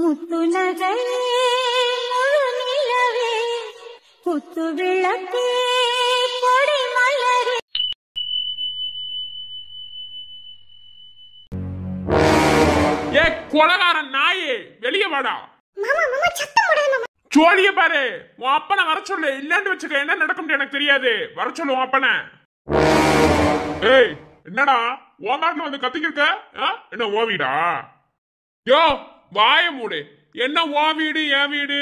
முத்து நகையே முழு நிலவே முத்து விளக்கே பொடி மலரே. ஏ கொலகாரன் நாயே, வெளியே வாடா. மாமா மாமா சத்தம் போடாத மாமா. ஜோலிய பாரு. உன் அப்பனை வர சொல்லு. இல்லன்னு வச்சுக்க என்ன நடக்கும் எனக்கு தெரியாது. வர சொல்லு உன் அப்பனை. ஏய் என்னடா உன் நாட்டுல வந்து கத்திக்கிருக்க? என்ன ஓ வீடா? யோ வாய மூடு. என்ன ஓ வீடு என் வீடு?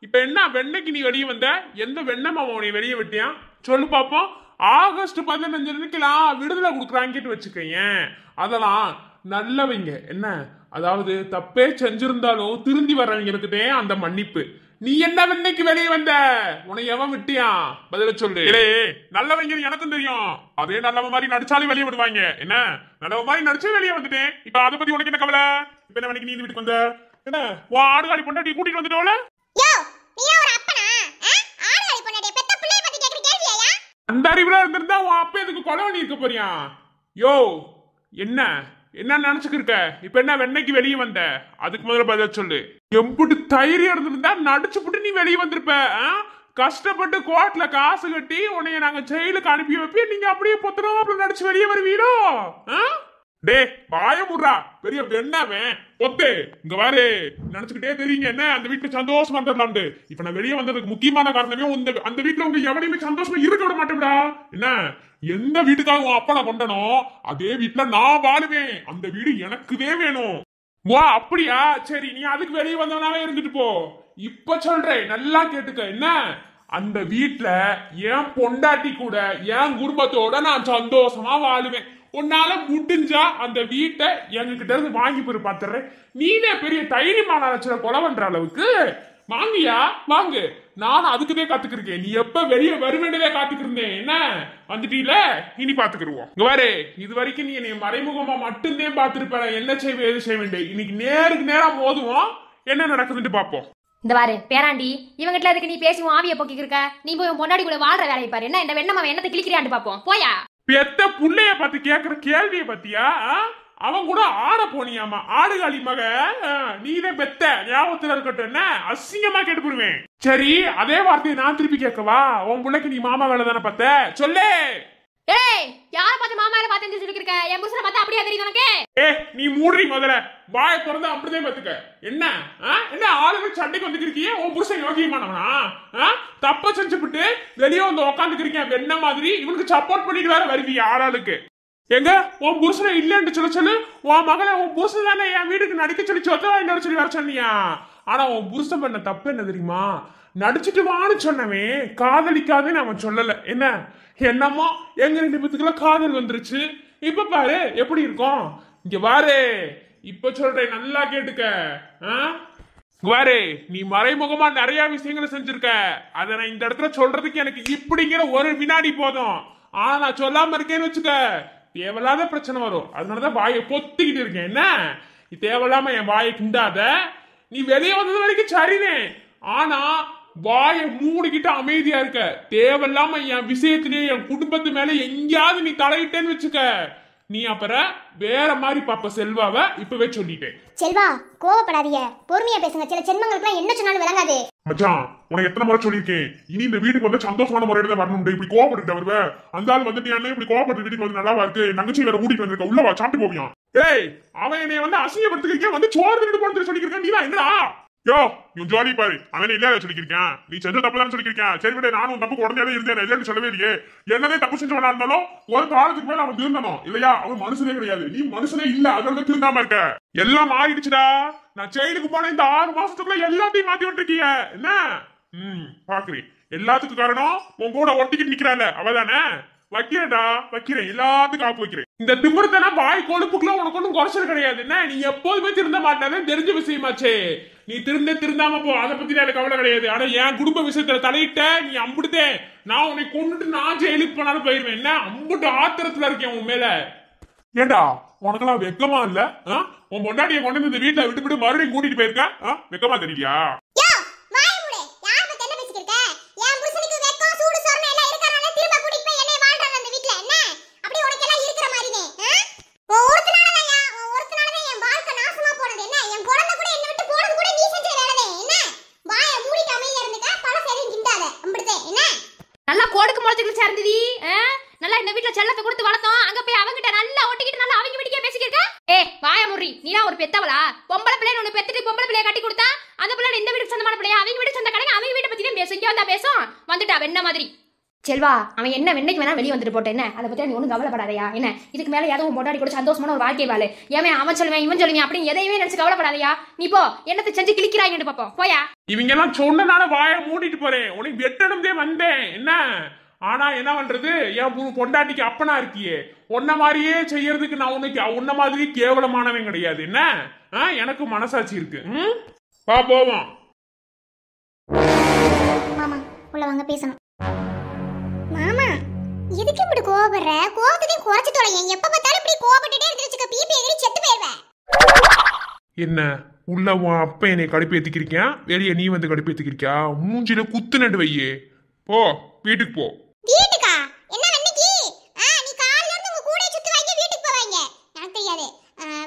இப்ப என்ன வெண்ணைக்கு நீ வெளியே வந்த? எந்த வெண்ணை மாமா உன்னை வெளியே விட்டியா சொல்லு பாப்போம். ஆகஸ்ட் 15 விடுதலை கொடுக்குறாங்கிட்டு வச்சுக்கேன். அதெல்லாம் நல்லவங்க என்ன, அதாவது தப்பே செஞ்சிருந்தாலும் திருந்தி வர்றவங்களுக்குதே அந்த மன்னிப்பு. நீ என்ன வெண்ணைக்கு வெளியே வந்த? உன்னை எவன் விட்டியா? பதில சொல்லு. நல்லவங்க எனக்கும் தெரியும். அதே நல்லவ மாதிரி நடிச்சாலும் வெளியே விடுவாங்க. என்ன நல்லவ மாதிரி நடிச்சு வெளியே வந்துட்டேன். இப்ப அதை பத்தி உனக்கு என்ன கவலை? இப்ப என்ன வெண்ணைக்கு நீ வீட்டுக்கு வந்த? என்ன உன் ஆடுகாடி பொண்டாட்டி கூட்டிட்டு வந்துட்டோல? அந்த அறிவுல இருந்திருந்தா உன் அப்ப எதுக்கு கொலை பண்ணி இருக்க போறியா? யோ என்ன என்ன நினைச்சுக்கு இருக்க? இப்ப என்ன வெண்ணைக்கு வெளியே வந்த? அதுக்கு முதல்ல பதில் சொல்லு. எம்புட்டு தைரியம் இருந்திருந்தா நடிச்சு புட்டு நீ வெளியே வந்திருப்ப. கஷ்டப்பட்டு கோர்ட்ல காசு கட்டி உன்னைய நாங்க ஜெயிலுக்கு அனுப்பி வைப்போம். நீங்க அப்படியே பொத்தனமா நடிச்சு வெளியே வருவீரோ? டே வாய முடுறா. பெரிய வெண்ணாவன் பொத்து இங்க வாரு. நினைச்சுக்கிட்டே தெரியுங்க என்ன அந்த வீட்டுல சந்தோஷமா இருந்தலாம்னு. இப்ப நான் வெளியே வந்ததுக்கு முக்கியமான காரணமே அந்த வீட்டுல உங்க எவனையுமே சந்தோஷமா இருக்க விட மாட்டேன்டா. என்ன எந்த வீட்டுக்காக உன் அப்பனை கொண்டனோ அதே வீட்டுல நான் வாழுவேன். அந்த வீடு எனக்குதே வேணும். வா அப்படியா? சரி நீ அதுக்கு வெளியே வந்தவனாவே இருந்துட்டு போ. இப்ப சொல்றேன் நல்லா கேட்டுக்க. என்ன அந்த வீட்டுல என் பொண்டாட்டி கூட என் குடும்பத்தோட நான் சந்தோஷமா வாழுவேன். உன்னால முடிஞ்சா அந்த வீட்டை எங்ககிட்ட இருந்து வாங்கி போய் பாத்துறேன். நீனே பெரிய தைரியமான கொலை பண்ற அளவுக்கு வாங்கியா வாங்கு. நான் அதுக்குதே காத்துக்கிருக்கேன். நீ எப்ப வெளியே வருவேண்டதே காத்துக்கிருந்தேன். என்ன வந்துட்டீல? இனி பாத்துக்கிருவோம். இங்க பாரு, இது வரைக்கும் நீ என்னை மறைமுகமா மட்டும்தான் பாத்துருப்ப. என்ன செய்வேன் எது செய்ய வேண்டிய இன்னைக்கு நேருக்கு நேரா மோதுவோம். என்ன நடக்குதுன்னு பாப்போம். இந்த பாரு பேராண்டி, இவங்கிட்ட அதுக்கு நீ பேசி ஆவிய போக்கிட்டு இருக்க. நீ போய் பொண்டாடி கூட வாழ்ற வேலையை பாரு. என்ன இந்த வெண்ணமாவை என்னத்தை கிளிக்கிறியான்னு பாப்போம். போயா பெத்த புள்ளைய பார்த்து கேக்குற கேள்விய பத்தியா? அவன் கூட ஆட போனியாமா ஆடுகாலி மக. நீதான் பெத்த ஞாபகத்துல இருக்கட்டும். என்ன அசிங்கமா கேட்டு போடுவேன். சரி அதே வார்த்தையை நான் திருப்பி கேட்கவா? உன் பிள்ளைக்கு நீ மாமா வேலை தானே பார்த்த? சொல்லு. ஏய் யார பார்த்து மாமா வேலை பார்த்தேன்னு சொல்லிருக்க? என் புருஷனை பார்த்தா அப்படியே தெரியுது உனக்கு? நீ மூடுறீ முதல்ல. வாய திறந்து அப்படிதான் பாத்துக்க. என்ன என்ன ஆளுங்க சண்டைக்கு வந்துருக்கீங்க? உன் புருஷன் யோகியமானவனா? தப்ப செஞ்சுபிட்டு வெளியே வந்து உக்காந்துக்கிறீங்க வெண்ண மாதிரி. இவனுக்கு சப்போர்ட் பண்ணிட்டு வேற வருவீங்க ஆளாளுக்கு. எங்க உன் புருஷனை இல்லன்னு சொல்ல சொல்லு. உன் மகளை உன் புருஷன் தானே என் வீட்டுக்கு நடிக்க சொல்லி சொத்த வாங்கி சொல்லி வர சொன்னியா? ஆனா உன் புருஷன் பண்ண தப்பு என்ன தெரியுமா? நடிச்சுட்டு வான்னு சொன்னவன் காதலிக்காதுன்னு அவன் சொல்லல. என்ன என்னமோ எங்க 2 பேத்துக்குள்ள காதல் வந்துருச்சு. இப்ப பாரு எப்படி இருக்கும். இங்க பாரு இப்ப சொல்றேன் நல்லா கேட்டுக்க. பாரு நீ மறைமுகமா நிறைய விஷயங்களை செஞ்சிருக்க. அதை நான் இந்த இடத்துல சொல்றதுக்கு எனக்கு இப்படிங்கிற ஒரு வினாடி போதும். ஆனா நான் சொல்லாம இருக்கேன்னு வச்சுக்க தேவையில்லாத பிரச்சனை வரும். அதனாலதான் வாயை பொத்திக்கிட்டு இருக்கேன். என்ன தேவையில்லாம என் வாயை கிண்டாத. நீ வெளியே வந்தது வரைக்கும் சரினே. ஆனா வாயை மூடிக்கிட்டு அமைதியா இருக்க. தேவையில்லாம என் விஷயத்திலேயே என் குடும்பத்து மேல எங்கேயாவது நீ தலையிட்டேன்னு வச்சுக்க நீ அப்புறம் வேற மாதிரி பாப்ப செல்வாவ. இப்பவே சொல்லிட்டேன். செல்வா கோவப்படாதீங்க, பொறுமையா பேசுங்க. சில ஜென்மங்களுக்குலாம் என்ன சொன்னாலும் விளங்காது. மச்சான் உனக்கு எத்தனை முறை சொல்லியிருக்கேன் இனி இந்த வீட்டுக்கு வந்து சந்தோஷமான முறையில தான் வரணும். இப்படி கோவப்பட்டு வருவ அந்த ஆள் வந்துட்டு இப்படி கோவப்பட்டு வீட்டுக்கு வந்து நல்லா இருக்கு. நங்கச்சி வேற கூட்டிட்டு வந்திருக்க. உள்ளவா சாப்பிட்டு போவியான். ஏய் அவன் என்னை வந்து அசிங்கப்படுத்திருக்கேன். வந்து சோறு திட்டு போட்டு சொல்லியிருக்கேன். நீதான் என்னடா யோ இவன் ஜோலி பாரு. அவன் இல்லையா சொல்லியிருக்கேன். நீ செஞ்ச தப்பு தான் சொல்லியிருக்கேன். சரி விட நானும் தப்பு உடனே இருந்தேன். இல்லைன்னு சொல்லவே இல்லையே. என்னதே தப்பு செஞ்சவனா இருந்தாலும் ஒரு காலத்துக்கு மேல அவன் திருந்தணும் இல்லையா? அவன் மனுஷனே கிடையாது. நீ மனுஷனே இல்ல. அதனால திருந்தாம இருக்க. எல்லாம் மாறிடுச்சுடா. நான் செயலுக்கு போன இந்த 6 மாசத்துக்குள்ள எல்லாத்தையும் மாத்தி விட்டுருக்கீங்க. என்ன பாக்குறேன். எல்லாத்துக்கும் காரணம் உன் கூட ஒட்டிக்கிட்டு நிக்கிறாள் அவதானே. வைக்கிறேன்டா வைக்கிறேன். எல்லாத்துக்கும் காப்பு வைக்கிறேன். இந்த திமிர்த்தனா வாய் கொழுப்புக்குள்ள உனக்கு ஒன்றும் குறைச்சல் கிடையாது. என்ன நீ எப்போதுமே திருந்த மாட்டானே தெரிஞ்ச விஷயமாச்சே. நீ திருந்தாம போ. அதை பத்தி எனக்கு கவலை கிடையாது. ஆனா என் குடும்ப விஷயத்துல தலையிட்ட நீ அம்புடுதே. நான் உன்னை கொண்டுட்டு நான் ஜெயிலுக்கு போனாலும் போயிருவேன். என்ன அம்புட்டு ஆத்திரத்துல இருக்கேன் உன் மேல. ஏண்டா உனக்கெல்லாம் வெக்கமா இல்ல? உன் பொண்டாட்டியை கொண்டு வந்து இந்த வீட்டுல விட்டு மறுபடியும் கூட்டிட்டு போயிருக்க. வெக்கமா தெரியலையா? ஒரு கொடுக்கு முளைச்சுக்கு சேர்ந்ததி நல்லா இந்த வீட்டுல செல்லத்தை கொடுத்து வளர்த்தோம் அங்க போய் அவங்கிட்ட நல்லா ஒட்டிக்கிட்டு நல்லா அவங்க வீட்டுக்கே பேசிக்கிட்டு வாய முறி நீனா ஒரு பெத்தவளா பொம்பளை பிள்ளைன்னு ஒண்ணு பெத்துட்டு பொம்பளை பிள்ளைய கட்டி கொடுத்தா அந்த பிள்ளை இந்த வீட்டுக்கு சொந்தமான பிள்ளையா அவங்க வீட்டுக்கு சொந்த கடைங்க அவங்க வீட்டை பத்தி தான் பேசும் இங்க வந்தா பேசும் வந்துட்டா வெண்ண மாதிரி செல்வா அவன் என்ன வெண்ணைக்கு வேணா வெளியே வந்துட்டு போட்டேன் என்ன அதை பத்தி நீ ஒன்றும் கவலைப்படாதையா என்ன இதுக்கு மேல எதுவும் பொண்டாடி கூட சந்தோஷமான ஒரு வாழ்க்கை வாழு ஏன் அவன் சொல்லுவேன் இவன் சொல்லுவேன் அப்படின்னு எதையுமே நினைச்சு கவலைப்படாதையா நீ போ என்னத்தை செஞ்சு கிளிக்கிறாங்கன்னு பாப்போம் போயா இவங்க எல்லாம் சொன்னனால வாய மூடிட்டு போறேன் உனக்கு வெட்டணும்தே வந்தேன் என்ன ஆனா என்ன பண்றது என் பொண்டாட்டிக்கு அப்பனா இருக்கியே உன்ன மாதிரியே செய்யறதுக்கு நான் உனக்கு உன்ன மாதிரி கேவலமானவன் கிடையாது என்ன எனக்கு மனசாட்சி இருக்கு வா போவோம் மாமா உள்ள வாங்க பேசணும் மாமா எதுக்கு இப்படி கோவப்படுற கோவத்தையும் குறைச்சு தொலைங்க எப்ப பார்த்தாலும் இப்படி கோவப்பட்டுட்டே இருந்துச்சுக்க பிபி எகிரி செத்து போயிடுவேன் என்ன உள்ள உன் அப்ப என்னை கடுப்பேத்திக்கிறியா வெளியே நீ வந்து கடுப்பேத்திக்கிறியா மூஞ்சில குத்து நண்டு வையே போ வீட்டுக்கு போ வீட்டுக்கா என்ன அன்னைக்கு நீ காலையில இருந்து உங்க கூடயே சுத்தி வைங்க வீட்டுக்கு போவாங்க எனக்கு தெரியாது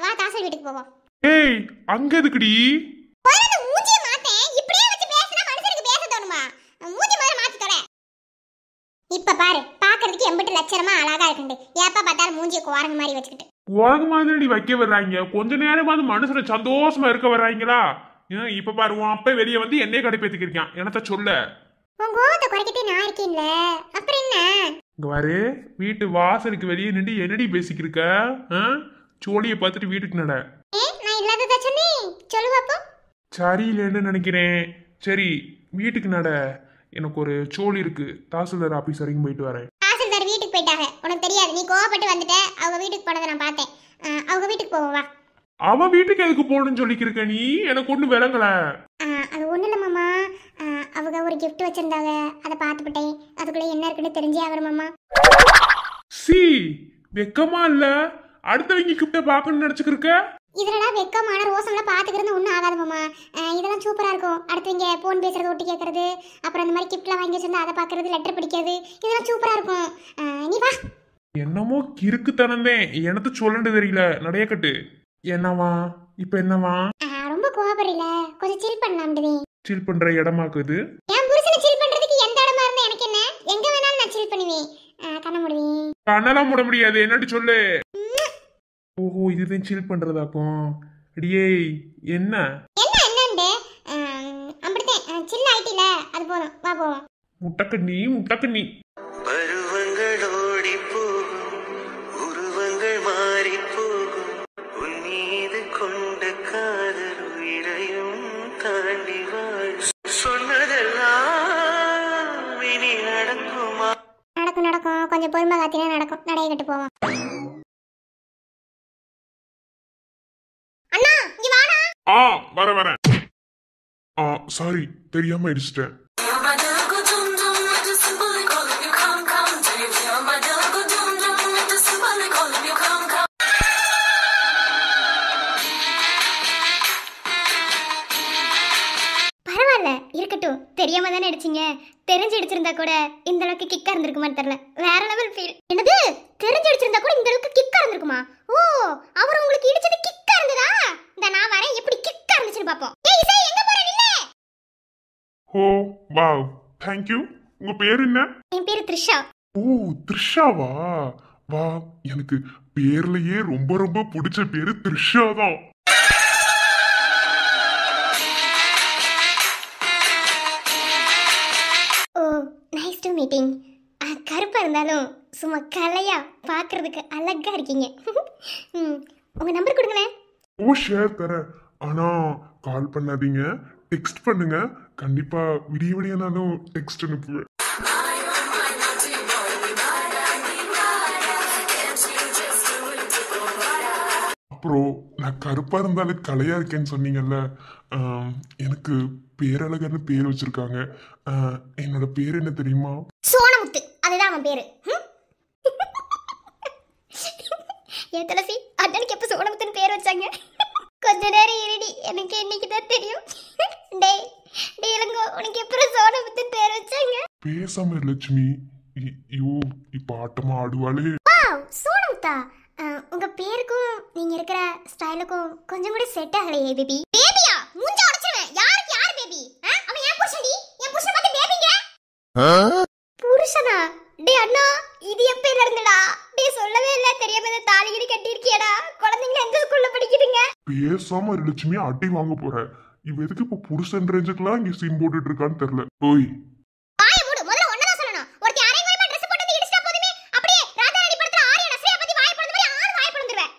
வா தாசல் வீட்டுக்கு போவோம் ஏய் அங்க எதுக்குடி போறத மூஞ்சிய மாத்தேன் இப்படியே வச்சு பேசினா மனுஷனுக்கு பேச தோணுமா மூஞ்சி மாதிரி மாத்தி தரேன் இப்ப பாரு பாக்குறதுக்கு எம்பிட்டு லட்சணமா அழகா இருக்குண்டு எப்ப பார்த்தாலும் மூஞ்சிய குவாரங்க மாதிரி வச்சுக்கிட்டு உலக மாதிரி வைக்க வர்றாங்க கொஞ்ச நேரமாவது மனுஷனை சந்தோஷமா இருக்க வர்றாங்களா இப்ப பாரு உன் அப்ப வெளியே வந்து என்னைய கடுப்பேத்திக்கிறியான் என்னத்த சொல்ல உன் கோவத்தை குறைக்கிட்டே நான் இருக்கேன்ல அப்புறம் என்ன இங்க பாரு வீட்டு வாசலுக்கு வெளியே நின்று என்னடி பேசிக்கிருக்க சோழிய பார்த்துட்டு வீட்டுக்கு நட நான் இல்லாததா சொன்னேன் சொல்லு பாப்போ சரியில்லைன்னு நினைக்கிறேன் சரி வீட்டுக்கு நட எனக்கு ஒரு சோழி இருக்கு தாசில்தார் ஆபீஸ் வரைக்கும் போயிட்டு வரேன் தாசில்தார் வீட்டுக்கு போயிட்டாங்க உனக்கு தெரியாது நீ கோவப்பட்டு வந்துட்ட அவங்க வீட்டுக்கு போனதை நான் பார்த்தேன் அவங்க வீட்டுக்கு போவோம் வா அவ வீட்டுக்கு எதுக்கு போகணும்னு சொல்லிக்கிருக்க நீ எனக்கு ஒண்ணு விளங்கல அது ஒண்ணு இல்ல மாமா அவங்க ஒரு gift வச்சிருந்தாங்க அதை பார்த்துட்டேன் அதுக்குள்ள என்ன இருக்குன்னு தெரிஞ்சே ஆகணும் மாமா சி வெக்கமா இல்ல அடுத்தவங்க கிட்ட பாக்கணும்னு நினைச்சுக்கிருக்க இதெல்லாம் வெக்கமான ரோசம்லாம் பாத்துக்கிறது ஒன்றும் ஆகாது மாமா இதெல்லாம் சூப்பரா இருக்கும் அடுத்தவங்க போன் பேசுறது ஒட்டி கேட்கறது அப்புறம் இந்த மாதிரி கிஃப்ட்லாம் வாங்கி வச்சிருந்தா அதை பாக்குறது லெட்டர் படிக்கிறது இதெல்லாம் சூப்பரா இருக்கும் நீ வா என்னமோ கிறுக்கு தனந்தேன் எனக்கு சொல்லண்டு தெரியல நடைய கட்டு என்னவா இப்ப என்னவா ரொம்ப கோவப்படல கொஞ்சம் சில் பண்ணலாம்டி சில் பண்ற இடமாக்குது என் புருஷனை சில் பண்றதுக்கு எந்த இடமா இருந்தா எனக்கு என்ன எங்க வேணாலும் நான் சில் பண்ணுவேன் கண்ண முடியும் கண்ணெல்லாம் மூட முடியாது என்னட்டு சொல்லு ஓஹோ இதுதான் சில் பண்றதாக்கும் அடியே என்ன என்னண்டு அப்படிதான் சில் ஆயிட்டில அது போதும் வா போவோம் முட்டக்கண்ணி பருவங்கள் ஓடி போகும் உருவங்கள் மாறி போகும் உன் மீது கொண்ட காதல் உயிரையும் தாண்டி வாழ் சொன்னதெல்லாம் இனி நடக்குமா நடக்கும் கொஞ்சம் பொறுமை காத்தினா நடக்கும் நடைய கட்டு போவோம் அண்ணா இங்க வாடா வரேன் சாரி தெரியாம அடிச்சிட்டேன் பரவாயில்ல இருக்கட்டும் தெரியாம தானே அடிச்சீங்க தெரிஞ்சு அடிச்சிருந்தா கூட இந்த அளவுக்கு கிக்கா இருந்திருக்குமான்னு தெரியல வேற லெவல் ஃபீல் என்னது தெரிஞ்சு அடிச்சிருந்தா கூட இந்த அளவுக்கு கிக்கா இருந்திருக்குமா ஓ அவர் உங்களுக்கு இடிச்சது கிக்கா இருந்ததா இந்த நான் வரேன் எப்படி கிக்கா இருந்துச்சுன்னு பாப்போம் ஏய் இசை எங்க போற நில்ல ஓ வாவ் थैंक यू உங்க பேர் என்ன என் பேரு த்ரிஷா ஓ த்ரிஷாவா வா எனக்கு பேர்லயே ரொம்ப ரொம்ப பிடிச்ச பேரு த்ரிஷா தான் ஓ நைஸ் டு மீட்டிங் கருப்பா இருந்தாலும் சும்மா கலையா பாக்குறதுக்கு அழகா இருக்கீங்க உங்க நம்பர் கொடுங்களேன் ஓ ஷேர் தரேன் ஆனா கால் பண்ணாதீங்க டெக்ஸ்ட் பண்ணுங்க கண்டிப்பா விடிய விடியனாலும் டெக்ஸ்ட் அனுப்புவேன் அப்புறம் நான் கருப்பா இருந்தாலும் கலையா இருக்கேன்னு சொன்னீங்கல்ல எனக்கு பேரழகன்னு பேர் வச்சிருக்காங்க என்னோட பேர் என்ன தெரியுமா சோனமுத்து அதுதான் அவன் பேரு ஏ துளசி அண்ணனுக்கு எப்ப சோனமுத்துன்னு பேர் வச்சாங்க கொஞ்ச நேரம் இருடி எனக்கு இன்னைக்கு தான் தெரியும் டேய் டேய் இளங்கோ உனக்கு எப்ப சோனமுத்துன்னு பேர் வச்சாங்க பேசாம லட்சுமி ஐயோ இப்ப ஆட்டமா ஆடுவாளே வாவ் சோனமுத்தா உங்க பேருக்கும் நீங்க இருக்கிற ஸ்டைலுக்கும் கொஞ்சம் கூட செட் ஆகலையே பேபி பேபியா மூஞ்ச உடைச்சறேன் யாருக்கு யார் பேபி அவன் ஏன் புருஷன்டி என் புருஷன் பார்த்து பேபிங்க புருஷனா பேசாம லட்சுமி அடி வாங்க போற. இவ எதுக்கு இப்ப புருஷன் ரேஞ்சுக்கெல்லாம் இங்க சீன் போட்டுட்டு இருக்கான்னு தெரியல. ஓய் வாயை மூடு. முதல்ல ஒண்ணதான் சொல்லணும். ஒருத்தி அரைகுறைமா Dress போட்டு இடிச்சிட்டா போதுமே அப்படியே ராஜாராணி படத்துல ஆரிய நஸ்ரியா பத்தி வாயை பொளந்த மாதிரி ஆறு வாயை பொளந்துருவேன்.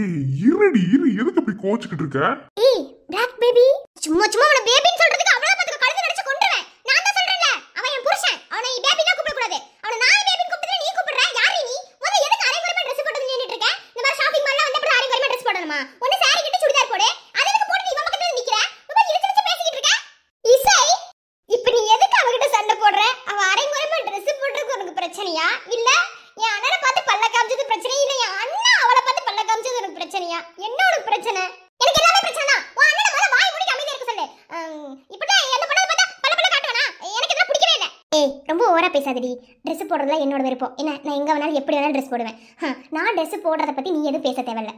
ஏய் இருடி இரு, எதுக்கு இப்படி கோச்சுக்கிட்டு இருக்க? ஏய் பிளாக் பேபி, சும்மா சும்மா அவன பேபின்னு சொல்றதுக்கு அவ்வளவு பத்துக்கு கழுத்து நடிச்சு கொன்றுவேன். நான் தான் சொல்றேன்ல, அவன் என் புருஷன். அவனை பேபி தான் கூப்பிட கூடாது. அவனை நான் பேபின்னு கூப்பிடுறேன், நீ கூப்பிடுற. யாரு நீ? முதல்ல எதுக்கு அரைகுறைமா Dress போட்டு நின்னுட்டு இருக்க? இந்த மாதிரி ஷாப்பிங் மால்ல வந்த அப்புறம் அரைகுறைமா Dress போடணுமா? ஒன்னு saree கட்டி சுடிதார் போடு. அது எதுக்கு போட்டு இவன் பக்கத்துல நிக்கிற? ரொம்ப இழுத்து பேசிக்கிட்டு இருக்க. இசை, இப்ப நீ எதுக்கு அவகிட்ட சண்டை போடுற? அவ அரைகுறைமா Dress போடுறதுக்கு உனக்கு பிரச்சனையா? இல்ல என் அண்ணனை பார்த்து பல்ல காமிச்சது பிரச்சனை இல்ல, என் அண்ணா அவளை பார்த்து பல்ல காமிச்சது உனக்கு பிரச்சனையா? என்ன உனக்கு பிரச்சனை? எனக்கு எல்லாமே பிரச்சனை தான். உன் அண்ணனை முதல்ல வாய் மூடி அமைதியா இருக்க சொல்லு. இப்படி என்ன பண்ணாத பார்த்தா பல்ல பல்ல காட்டுவானா? எனக்கு இதெல்லாம் பிடிக்கவே இல்ல. ஏய் ரொம்ப ஓவரா பேசாதடி. Dress போடுறதுல என்னோட விருப்பம். என்ன நான் எங்க வேணாலும் எப்படி வேணாலும் Dress போடுவேன். நான் Dress போடுறத பத்தி நீ எதுவும் பேச தேவையில்ல.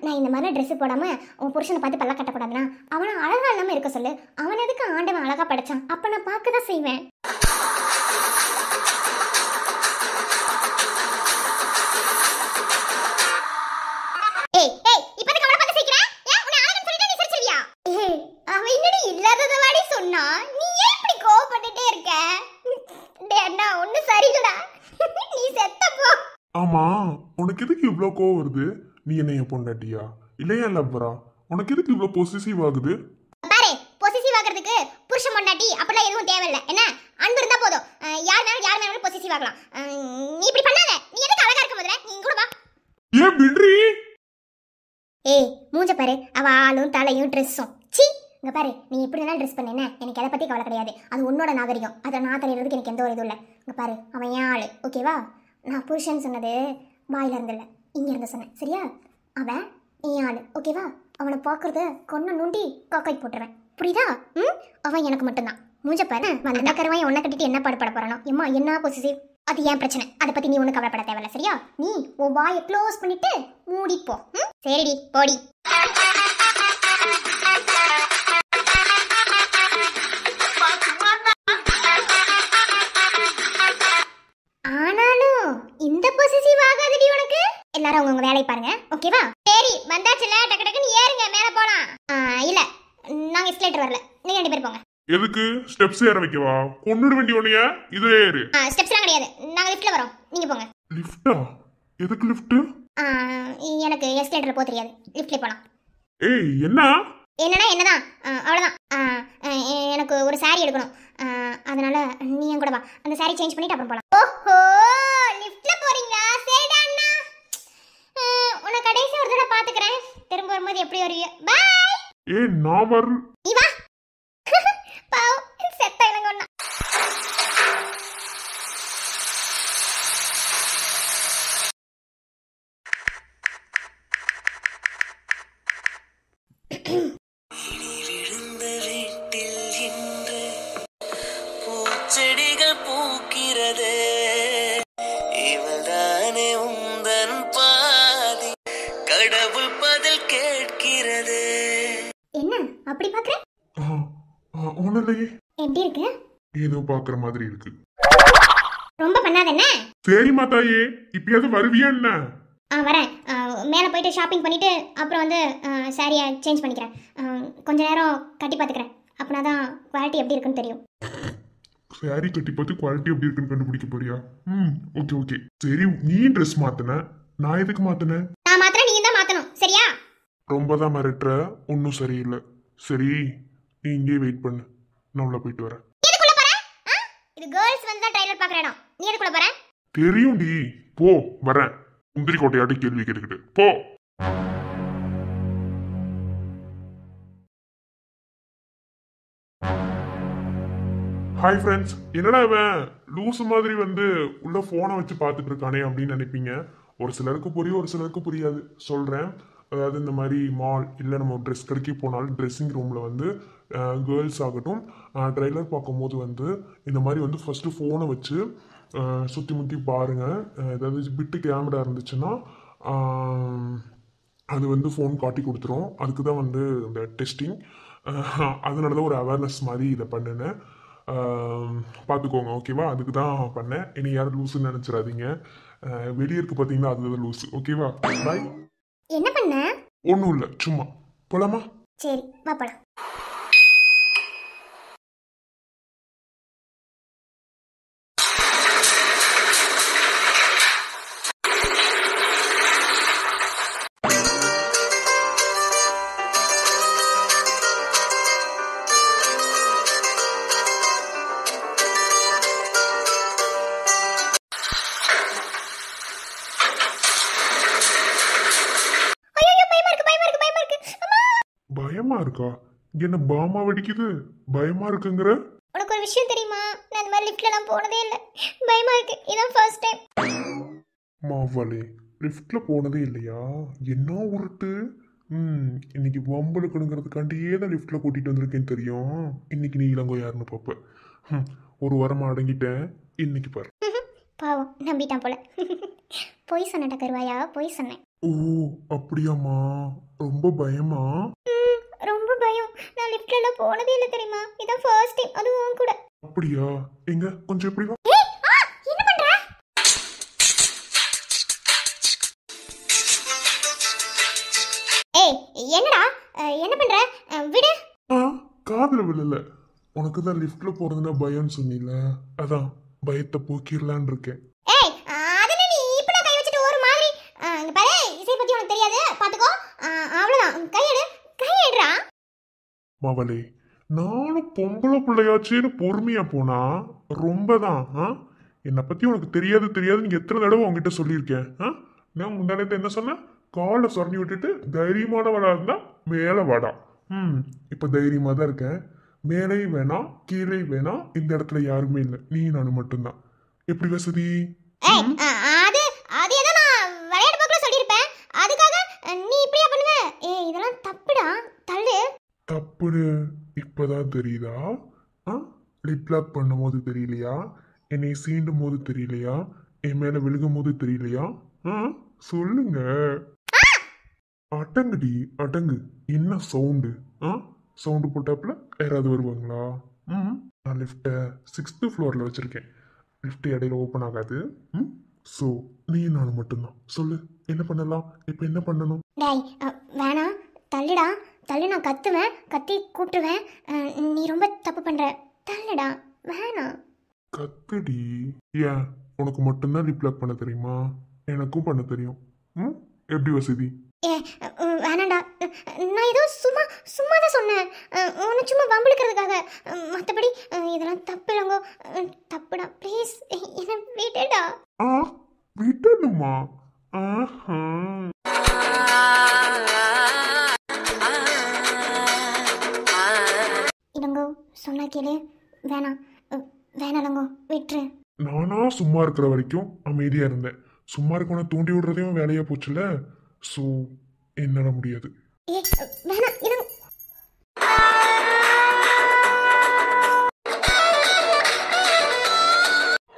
நான் இந்த மாதிரி Dress போடாம உன் புருஷனை பார்த்து பல்ல கட்டக்கூடாதுன்னா அவனை அழகா இல்லாம இருக்க சொல்லு. அவன் எதுக்கு ஆண்டவன் அழகா படைச்சான்? அப்ப நான் பார்க்கதான் செய்வேன். ஏய் ஏய் இப்போ எதுக்கு அவளை பார்த்து சிரிக்கிற? ஏன் உன்னை ஆளன்னு சொல்லிட்டா நீ சிரிச்சிருவியா? ஏய் அவன் என்னடி இல்லாதத வாடி சொன்னா? நீ ஏன் இப்படி கோவப்பட்டுட்டே இருக்க? டேய் அண்ணா ஒண்ணு சரியில்லடா. நீ செத்த போ. ஆமா, உனக்கு எதுக்கு இவ்ளோ கோவம் வருது? நீ என்ன என் பொண்டாட்டியா இல்ல என் லவ்வரா? உனக்கு எதுக்கு இவ்ளோ பொசிசிவ் ஆகுது? பாரு, பொசிசிவ் ஆகிறதுக்கு புருஷன் பொண்டாட்டி அப்படிலாம் எதுவும் தேவையில்ல. என்ன அன்பு இருந்தா போதும். யார் மேலும் பொசிசிவ் ஆகலாம். நீ இப்படி பண்ணாத. நீ எதுக்கு அழகா இருக்க முதல்ல? நீ கூட வா. ஏன் விடுறி? ஏய் மூஞ்ச பாரு, அவ ஆளும் தலையும் ட்ரெஸ்ஸும். சீ, இங்க பாரு, நீ எப்படி வேணாலும் ட்ரெஸ் பண்ணேன்னு எனக்கு அதை பத்தி கவலை கிடையாது. அது உன்னோட நாகரிகம். அதை நான் தெரியறதுக்கு எனக்கு எந்த ஒரு இதுவும் இல்லை. இங்க பாரு, அவன் ஏன் ஆளு, ஓகேவா? நான் புருஷன் சொன்னது வாயில இருந்தில்ல, இங்க இருந்து சொன்னேன், சரியா? அவன் ஏன் ஆளு, ஓகேவா? அவனை பார்க்கறத கொன்ன நூண்டி காக்காய் போட்டுருவேன், புரியுதா? அவன் எனக்கு மட்டும்தான். மூஞ்ச பாரு, வந்த கருவாய் உன்னை கட்டிட்டு என்ன பாடுபட போறானோ? எம்மா என்ன பொசிசிவ், அது ஏன் பிரச்சனை. அதை பத்தி நீ ஒன்றும் கவலைப்பட தேவையில்ல, சரியா? நீ உன் வாயை க்ளோஸ் பண்ணிட்டு மூடிப்போ. சரிடி, போடி. ஆனாலும் இந்த பொசிசிவ் ஆகாதடி உனக்கு. எல்லாரும் உங்க வேலையை பாருங்க, ஓகேவா? சரி வந்தாச்சுல, டக்கு டக்குன்னு ஏறுங்க, மேல போலாம். இல்ல நாங்க எஸ்கலேட்டர் வரல, நீங்க 2 பேர் போங்க. எதுக்கு ஸ்டெப்ஸ் ஏற வைக்கவா? கொன்னுட வேண்டிய ஒண்ணையா? இதுல ஏறு. ஸ்டெப்ஸ்லாம் கிடையாது, நாங்க லிஃப்ட்ல வரோம், நீங்க போங்க. லிஃப்டா? எதுக்கு லிஃப்ட்? எனக்கு எஸ்கலேட்டர் போக தெரியாது, லிஃப்ட்ல போலாம். ஏய் என்ன? என்னன்னா என்னதான், அவ்வளோதான். எனக்கு ஒரு saree எடுக்கணும், அதனால நீ என் கூட வா. அந்த saree சேஞ்ச் பண்ணிட்டு அப்புறம் போகலாம். ஓஹோ, லிஃப்ட்ல போறீங்களா? சரிடா அண்ணா, உன்னை கடைசி ஒரு தடவை பார்த்துக்கிறேன். திரும்ப வரும்போது எப்படி வருவியோ. பாய். ஏய் நான் வர. நீ வா. பாவம் செத்த இளங்க ஒண்ணா. விழுந்த வீட்டில் இன்று பூச்செடிகள் பூக்கிறது. இவள்தானே உந்தன் பாதி, கடவுள் பதில் கேட்கிறது. என்ன அப்படி பாக்குற? ஒன்னும் இல்லையே. எப்படி இருக்கு? ஏதோ பாக்குற மாதிரி இருக்கு. ரொம்ப பண்ணாத என்ன? சரி மாதாயே, இப்பயாவது வருவியா என்ன? வரேன். மேலே போயிட்டு ஷாப்பிங் பண்ணிட்டு அப்புறம் வந்து சாரியை சேஞ்ச் பண்ணிக்கிறேன். கொஞ்ச நேரம் கட்டி பார்த்துக்கிறேன், அப்படின்னா தான் குவாலிட்டி எப்படி இருக்குன்னு தெரியும். சாரி கட்டி பார்த்து குவாலிட்டி எப்படி இருக்குன்னு கண்டுபிடிக்க போறியா? Okay okay. சரி நீ ட்ரெஸ் மாத்தின, நான் எதுக்கு மாத்தினேன்? நான் மாத்திரம் நீ தான் மாத்தணும், சரியா? ரொம்ப தான் மிரட்டுற, ஒன்றும் சரியில்லை. சரி நீ இங்கே வெயிட் பண்ணு, நான் உள்ள போயிட்டு வரேன். எதுக்குள்ள போற? இது கேர்ள்ஸ் வந்து தான் ட்ரைலர் பார்க்குற இடம், நீ எதுக்குள்ள போற? தெரியும் டி, போ வரேன். முந்திரி கோட்டையாட்டி கேள்வி கேட்டுக்கிட்டு போ. ஹாய் ஃப்ரெண்ட்ஸ், என்னடா இவன் லூசு மாதிரி வந்து உள்ள போனை வச்சு பார்த்துட்டு இருக்கானே அப்படின்னு நினைப்பீங்க. ஒரு சிலருக்கு புரியும், ஒரு சிலருக்கு புரியாது. சொல்றேன். அதாவது இந்த மாதிரி மால் இல்லை நம்ம ட்ரெஸ் கடைக்கு போனாலும் ட்ரெஸ்ஸிங் ரூமில் வந்து கேர்ள்ஸ் ஆகட்டும் ட்ரெய்லர் பார்க்கும்போது வந்து இந்த மாதிரி வந்து ஃபஸ்ட்டு ஃபோனை வச்சு சுற்றி முற்றி பாருங்கள். ஏதாவது பிட்டு கேமரா இருந்துச்சுன்னா அது வந்து ஃபோன் காட்டி கொடுத்துரும். அதுக்கு தான் வந்து இந்த டெஸ்டிங். அதனால தான் ஒரு அவேர்னஸ் மாதிரி இதை பண்ணினேன். பார்த்துக்கோங்க, ஓகேவா? அதுக்கு தான் பண்ணேன். இனி யாரும் லூஸுன்னு நினச்சிடாதீங்க. வெளியே இருக்கு பாத்தீங்களா அதுதான் லூஸ். ஓகேவா? பாய். என்ன பண்ண? ஒன்றும் இல்லை, சும்மா போலாமா? சரி வா போலாம். பயமா இருக்கா? என்ன பாமா வெடிக்குது? பயமா இருக்குங்கிற? உனக்கு ஒரு விஷயம் தெரியுமா? நான் இந்த மாதிரி லிஃப்ட்ல எல்லாம் போனதே இல்லை, பயமா இருக்கு. இதான் ஃபர்ஸ்ட் டைம். மாவாளே, லிஃப்ட்ல போனதே இல்லையா? என்ன உருட்டு. இன்னைக்கு வம்பளுக்கணுங்கிறதுக்காண்டியே தான் லிஃப்ட்ல கூட்டிட்டு வந்திருக்கேன்னு தெரியும். இன்னைக்கு நீ இளங்கோ யாருன்னு பார்ப்ப. ஒரு வாரமா அடங்கிட்டேன், இன்னைக்கு பாரு. பாவம் நம்பிட்டான் போல. பொய் சொன்னடா கருவாயா, பொய் சொன்னேன். ஓ அப்படியாம்மா? ரொம்ப பயமா? ரொம்ப பயம். நான் லிஃப்ட்ல எல்லாம் போனதே இல்லை தெரியுமா? இதான் ஃபர்ஸ்ட் டைம், அதுவும் கூட. அப்படியா? எங்க கொஞ்சம் எப்படி வா. என்ன பண்ற? ஏய் என்னடா என்ன பண்ற? விடு. காதுல விழல. உனக்கு தான் லிஃப்ட்ல போறதுன்னா பயம்னு சொன்னீல, அதான் பயத்தை போக்கிடலான்னு இருக்கேன். ஏய் அதென்ன நீ இப்படி கை வச்சிட்டு ஒரு மாதிரி இங்க பாரு, இசை பத்தி உனக்கு தெரியாது பாத்துக்கோ. அவ்வளவுதான், கையேடுறா. மவளே, நானும் பொம்பளை பிள்ளையாச்சேன்னு பொறுமையா போனா ரொம்பதான். என்னை பத்தி உனக்கு தெரியாதுன்னு எத்தனை தடவை உங்ககிட்ட சொல்லியிருக்கேன். நான் முந்தானத்தை என்ன சொன்னேன்? காலை சொரண்டி விட்டுட்டு தைரியமானவளா இருந்தா மேல வாடா. இப்ப தைரியமா தான் இருக்கேன். மேலேயும் வேணாம் கீழே வேணாம், இந்த இடத்துல யாருமே இல்லை, நீ நானும் மட்டும்தான். எப்படி வசதி? ஏய் அது அது ஏதோ நான் விளையாட்டு போக்குல சொல்லிருப்பேன், அதுக்காக நீ இப்படியா பண்ணுவ? ஏய் இதெல்லாம் தப்புடா, தள்ளு. தப்புடு இப்பதான் தெரியுதா? லிப் லாக் பண்ணும் போது தெரியலையா? என்னை சீண்டும் போது தெரியலையா? என் மேல விழுகும் போது தெரியலையா? சொல்லுங்க. அடங்குடி அடங்கு. என்ன சவுண்டு? சவுண்டு போட்டாப்புல யாராவது வருவாங்களா? நான் லிஃப்ட 6th ஃப்ளோர்ல வச்சிருக்கேன். லிஃப்ட் இடையில ஓப்பன் ஆகாது. ஸோ நீ நானும் மட்டும்தான். சொல்லு, என்ன பண்ணலாம்? இப்போ என்ன பண்ணணும்? டேய் வேணாம், தள்ளுடா தள்ளு. நான் கத்துவேன், கத்தி கூட்டுவேன். நீ ரொம்ப தப்பு பண்ற, தள்ளுடா, வேணாம். கத்துடி. ஏன் உனக்கு மட்டும்தான் லிப் லாக் பண்ண தெரியுமா? எனக்கும் பண்ண தெரியும். எப்படி வசதி? ஏ வேணாண்டா, நான் ஏதோ சும்மா தான் சொன்னேன், உன்னை சும்மா வம்பிழுக்கிறதுக்காக. மற்றபடி இதெல்லாம் தப்பு இல்லைங்கோ, தப்புடா, ப்ளீஸ் என்ன விட்டுடா. விடணுமா? இளங்கோ சொன்னா கேளு, வேணாம் வேணாலங்கோ, விட்டுரு. நானா சும்மா இருக்கிற வரைக்கும் அமைதியா இருந்தேன். சும்மா இருக்கவன தூண்டி விடுறதையும் வேலையா போச்சுல. ஸோ என்னால முடியாது. ஏ வேணாம் இளங்கோ.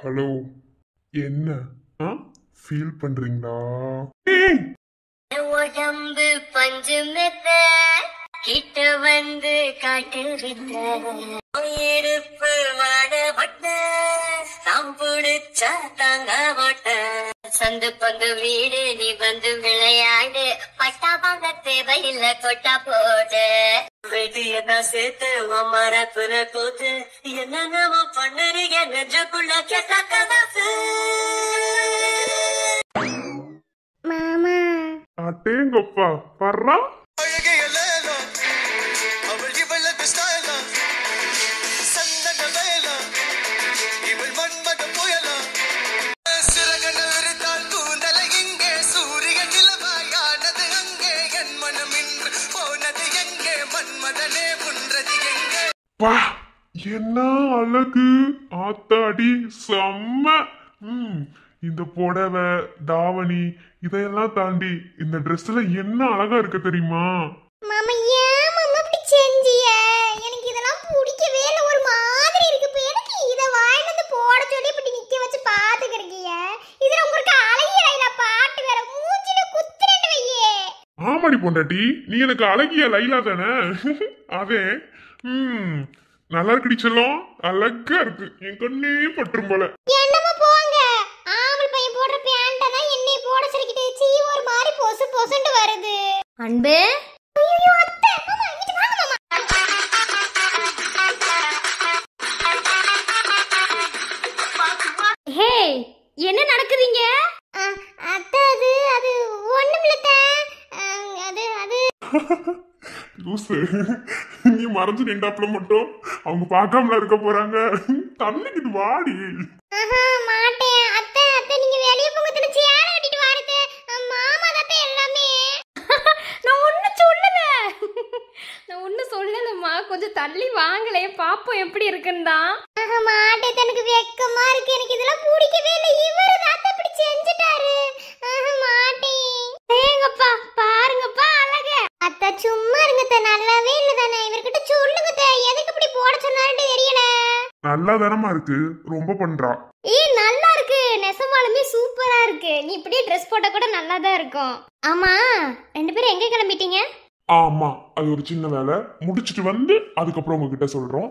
ஹலோ, என்ன ஃபீல் பண்றீங்களா? உடம்பு பஞ்சு மெத்த கிட்ட வந்து காட்டு வித்த இருப்பு வாடப்பட்ட தாம் பிடிச்சா தாங்க மாட்ட சந்து பந்து வீடு நீ வந்து விளையாடு பட்டா வாங்க தேவையில்ல கொட்டா போடு வெட்டியதான் சேர்த்து மரப்புற கூத்து என்னென்னமோ பண்ணுறீங்க நெஞ்சுக்குள்ள கேட்டா கதாசு. மாமா அட்டேங்கப்பா பர்றா. வா, என்ன அழகு ஆத்தாடி, செம்ம. இந்த புடவை தாவணி இதையெல்லாம் தாண்டி இந்த ட்ரெஸ்ல என்ன அழகா இருக்கு தெரியுமா? மாமா ஏன் மாமா இப்படி செஞ்சிய? எனக்கு இதெல்லாம் பிடிக்கவே இல்லை, ஒரு மாதிரி இருக்கு. இப்போ எனக்கு இதை வாங்கிட்டு வந்து போட சொல்லி இப்படி நிக்க வச்சு பாத்துக்கிறீங்க. இதுல உங்களுக்கு அழகிய லைலா பாட்டு வேற மூஞ்சில குத்துறேன்னு வையே. ஆமாடி பொண்டாட்டி, நீ எனக்கு அழகிய லைலா தானே? அதே. நல்லா இருக்குடி செல்லம், அழகா இருக்கு. என் கண்ணே பற்றும் போல. என்னமா போங்க, ஆம்பளை பையன் போடுற பேண்ட் அன்பு ஐயோ அத்தை மாமா இங்க வாங்க மாமா. ஹே, என்ன நடக்குதுங்க? அத்தை அது ஒண்ணுமில்ல அத்தை. அது அது லூசு, நீ மறைஞ்சு நின்றாப்புல மட்டும் அவங்க பார்க்காமல இருக்க போறாங்க. தள்ளிக்கிட்டு வாடி. மாட்டேன் அத்தை. அத்தை நீங்க வெளிய போங்க தன சேர கட்டிட்டு வாரதே. மாமா தத்தை எல்லாமே. நான் ஒன்னும் சொல்லலம்மா. கொஞ்சம் தள்ளி வாங்களே, பாப்போம் எப்படி இருக்குன்னு தான். மாட்டேன், எனக்கு வெக்கமா இருக்கு. எனக்கு இதெல்லாம் பிடிக்கவே இல்லை. இவரு அத்தை இப்படி செஞ்சுட்டாரு. மாட்டேன். ஏங்கப்பா பாருங்கப்பா அழகே. அத்தை சும்மா இருங்க அத்தை. நல்லாவே இல்ல தானே. இவர்கிட்ட சொல்லுங்க அத்தை. எதுக்கு இப்படி போட சொன்னாருன்னு தெரியல. நல்லா தானமா இருக்கு, ரொம்ப பண்றா. நல்லா இருக்கு, நெசமாலுமே சூப்பரா இருக்கு. நீ இப்படியே ட்ரெஸ் போட்டா கூட நல்லா தான் இருக்கும். ஆமா, 2 பேரும் எங்க கிளம்பிட்டீங்க? ஆமா, அது ஒரு சின்ன வேலை முடிச்சிட்டு வந்து அதுக்கப்புறம் உங்ககிட்ட சொல்றோம்.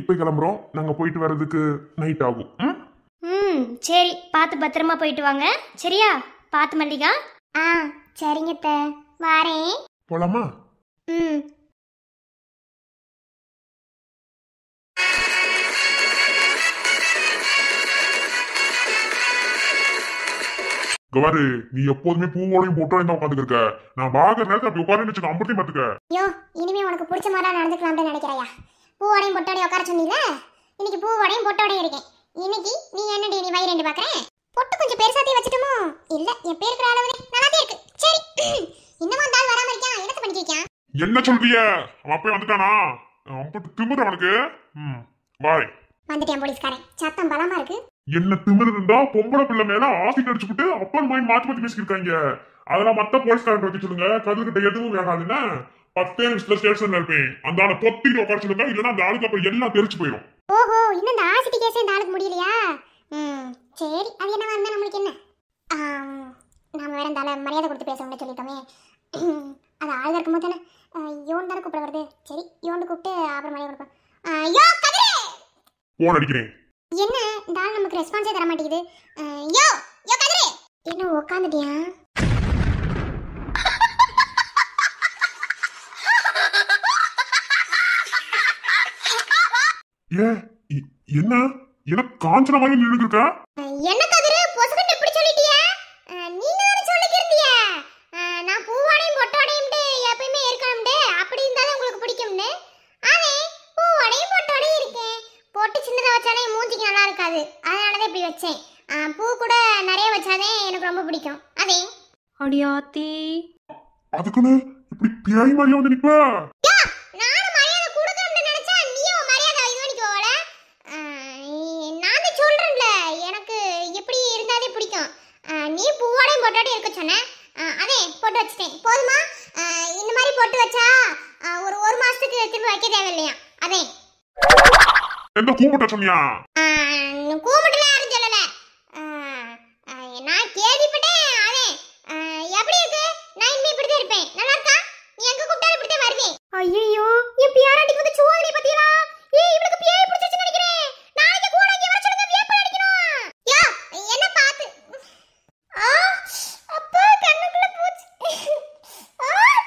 இப்ப கிளம்புறோம். நாங்க போயிட்டு வர்றதுக்கு நைட் ஆகும். சரி, பார்த்து பத்திரமா போயிட்டு வாங்க. சரியா? பார்த்து மல்லிகா. சரிங்க அத்தை, வாரேன். போலாமா? கவாரு, நீ எப்போதுமே பூவோடையும் போட்டோடையும் தான் உட்காந்துட்டு இருக்க. நான் பாக்குற நேரத்துல அப்படி உட்காந்து வச்சுக்க, அம்பத்தையும் பாத்துக்க. ஐயோ, இனிமே உனக்கு பிடிச்ச மாதிரி நடந்துக்கலாம்னு நினைக்கிறையா? பூவோடையும் பொட்டோடையும் உட்கார சொன்னீல, இன்னைக்கு பூவோடையும் பொட்டோடையும் இருக்கேன். இன்னைக்கு நீ என்னடி நீ வயிறு பாக்குறேன். பொட்டு கொஞ்சம் பெருசாத்தி வச்சுட்டுமோ? இல்ல, என் பேருக்கு அளவு நல்லாதே இருக்கு. சரி, இன்னும் அந்த ஆள் வராம இருக்கான். என்னத்த பண்ணி வைக்கான்? என்ன சொல்றிய? அவன் அப்பயே வந்துட்டானா? அம்பட்டு திமிரு அவனுக்கு. பாய். வந்துட்டேன் போலீஸ்காரன். சத்தம் பலமா இருக்கு. என்ன திமிரு இருந்தா பொம்பளை பிள்ளை மேல ஆசிட் அடிச்சுட்டு அப்பன் மைண்ட் மாத்தி மாத்தி பேசிருக்காங்க. அதெல்லாம் மத்த போலீஸ்காரன் வைக்க சொல்லுங்க. கதுகிட்ட எதுவும் வேகாதுன்னா 10 நிமிஷத்துல ஸ்டேஷன்ல இருப்பேன். அந்த ஆளை பொத்திட்டு உட்கார சொல்லுங்க. இல்லன்னா அந்த ஆளுக்கு அப்புறம் எல்லாம் தெரிச்சு போயிடும். ஓஹோ, இன்னும் இந்த ஆசிட்டி கேஸ் இந்த ஆளுக்கு முடியலையா? சரி, அது என்னவா இருந்தா நம்மளுக்கு என்ன? நாம வேற இந்த ஆளை மரியாதை கொடுத்து பேசணும்னு சொல்லிட்டோமே. அது ஆளுங்க இருக்கும்போது தானே யோன் தானே கூப்பிட வருது. சரி, யோன்னு கூப்பிட்டு அப்புறம் மரியாதை கொடுப்பேன். யோ கதிரே, போன் அடிக்கிறேன். என்ன இந்த ஆள் நமக்கு ரெஸ்பான்ஸே தர மாட்டேங்குது. யோ யோ கதிரே, என்ன உட்காந்துட்டியா? என்ன என்ன காஞ்சன மாதிரி நின்னுட்டு இருக்க? என்ன கதிரே, பொசுக்குன்னு இப்படி சொல்லிட்டியா? நீங்க தான சொல்லிக்கிறீங்க நான் பூவாடையும் பொட்டோடையும் எப்பயுமே இருக்கணும்டே. அப்படி இருந்தாலும் உங்களுக்கு பிடிக்கும்னு. அதே பூவாடையும் பொட்டோடையும் இருக்கேன். பொட்டு சின்னதா வச்சாலே மூஞ்சிக்கு நல்லா இருக்காது. அதனாலதான் இப்படி வச்சேன். பூ கூட நிறைய வச்சாதே எனக்கு ரொம்ப பிடிக்கும். அதே அடியாத்தி, அதுக்குன்னு இப்படி பியாய் மாதிரியா வந்து நிப்ப? நானும் மரியாதை கொடுக்கணும்னு நினைச்சா நீயும் மரியாதை இது பண்ணிக்கோல. நான் சொல்றேன்ல, எனக்கு எப்படி இருந்தாலே பிடிக்கும். நீ பூவோடையும் பொட்டோடையும் இருக்க சொன்ன. அதே போட்டு வச்சுட்டேன். போதுமா? இந்த மாதிரி போட்டு வச்சா ஒரு மாசத்துக்கு திரும்ப வைக்க தேவையில்லையா? அதே எந்த கூப்பிட்ட சொன்னியா? கூப்பிட்டுல யாரும் சொல்லல. நான் கேள்விப்பட்டேன். அதே எப்படி இருக்கு? நான் இனிமே இப்படிதான் இருப்பேன். நல்லா இருக்கா? நீ எங்க கூப்பிட்டாலும் இப்படிதான் வருவேன். ஐயோ, என் பியாராட்டிக்கு வந்து சோதனை பத்தியா? இவளுக்கு பியாய் பிடிச்சிருச்சுன்னு நினைக்கிறேன். நாளைக்கு கூட இங்க வர சொல்லுங்க. வேப்பல் அடிக்கணும். யா, என்ன பாத்து? அப்பா கண்ணுக்குள்ள போச்சு.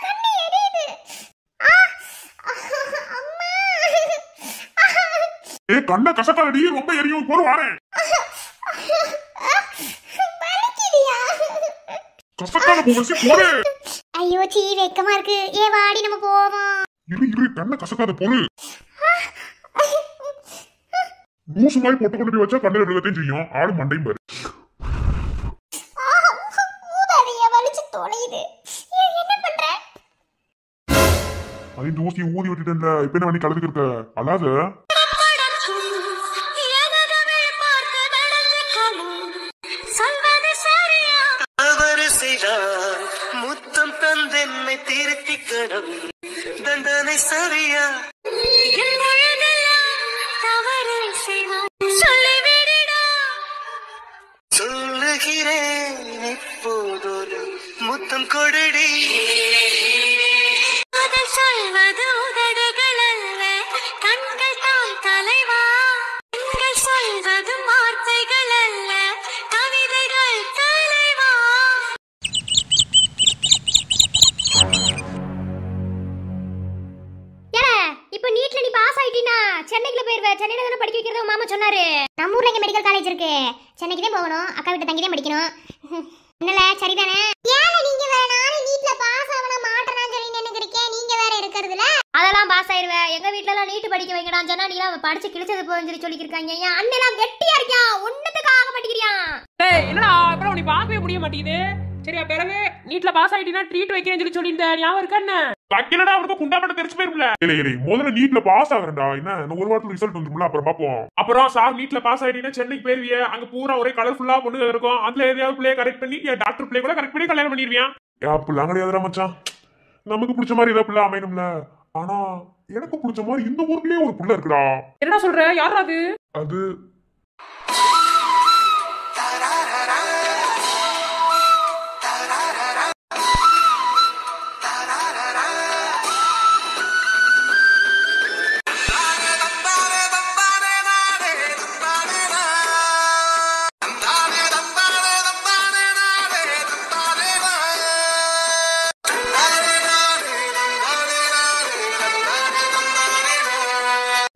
கண்ணு எரியுது. அம்மா. கண்ண கசக்காதடி, ரொம்ப எரியும். போற வாரேன். கசக்காத போவசி போறே. ஐயோ, சீ வெக்கமா இருக்கு. வாடி நம்ம போவோம். இரு கண்ண கசக்காத போரு. மூசு மாதிரி போட்டு கொண்டு போய் வச்சா கண்ணில் விழுகத்தையும் செய்யும். ஆடு மண்டையும் பாரு. ஊதாதைய வலிச்சு தொலையுது. என்ன பண்ற? அது தூசி ஊதி விட்டுட்டேன்ல. இப்ப என்ன பண்ணி கலந்துக்கு இருக்க? அல்லாத முத்தம் தந்தென்னை திருத்திக்கணும் தண்டனை சரியா? சொல்லுகிறேன் இப்போதொரு முத்தம் கொடடி. சொல்வது உதடுகள் அல்ல, கண்கள் தான் தலைவா. கண்கள் சொல்வது வார்த்தைகள் அல்ல, கவிதைகள் தலைவா. பாரு. நம்ம ஊர்ல இங்க மெடிக்கல் காலேஜ் இருக்கு. சென்னைக்கு தான் போகணும். அக்கா வீட்டு தங்கி தான் படிக்கணும். என்னல சரிதானே? ஏல நீங்க வேற நானும் நீட்ல பாஸ் ஆவன மாட்டறான்னு சொல்லி நினைக்கிறீங்க. நீங்க வேற இருக்குறதுல அதெல்லாம் பாஸ் ஆயிருவே. எங்க வீட்ல எல்லாம் நீட் படிக்க வைங்கடான்னு சொன்னா நீலாம் படிச்சு கிழிச்சது போன்னு சொல்லிருக்காங்க. என் அண்ணெல்லாம் வெட்டியா இருக்கான். ஒண்ணுத்துக்கு ஆக மாட்டேங்கிறான். டேய் என்னடா அப்புறம் உன்னை பார்க்கவே முடிய மாட்டேங்குது. சரியா பிறகு நீட்ல பாஸ் ஆயிட்டீனா ட்ரீட் வைக்கிறேன்னு சொல்லியிருந்தேன். ஞாபகம் இருக்கா என்ன? வைக்கலடா அவனுக்கு குண்டாப்பட்ட தெரிச்சு போயிரும்ல. இல்லை முதல்ல நீட்ல பாஸ் ஆகுறேன்டா. என்ன இன்னும் ஒரு வாரத்துல ரிசல்ட் வந்துரும்ல, அப்புறம் பாப்போம். அப்புறம் சார் நீட்ல பாஸ் ஆயிட்டீங்கன்னா சென்னைக்கு போயிருவிய. அங்க பூரா ஒரே கலர்ஃபுல்லா பொண்ணு இருக்கும். அதுல ஏதாவது பிள்ளைய கரெக்ட் பண்ணி டாக்டர் பிள்ளை கூட கரெக்ட் பண்ணி கல்யாணம் பண்ணிடுவியான். அப்படிலாம் கிடையாதுடா மச்சான். நமக்கு பிடிச்ச மாதிரி ஏதாவது பிள்ளை அமையணும்ல. ஆனா எனக்கு பிடிச்ச மாதிரி இந்த ஊர்லயே ஒரு பிள்ளை இருக்குடா. என்னடா சொல்ற? யாரா அது? அது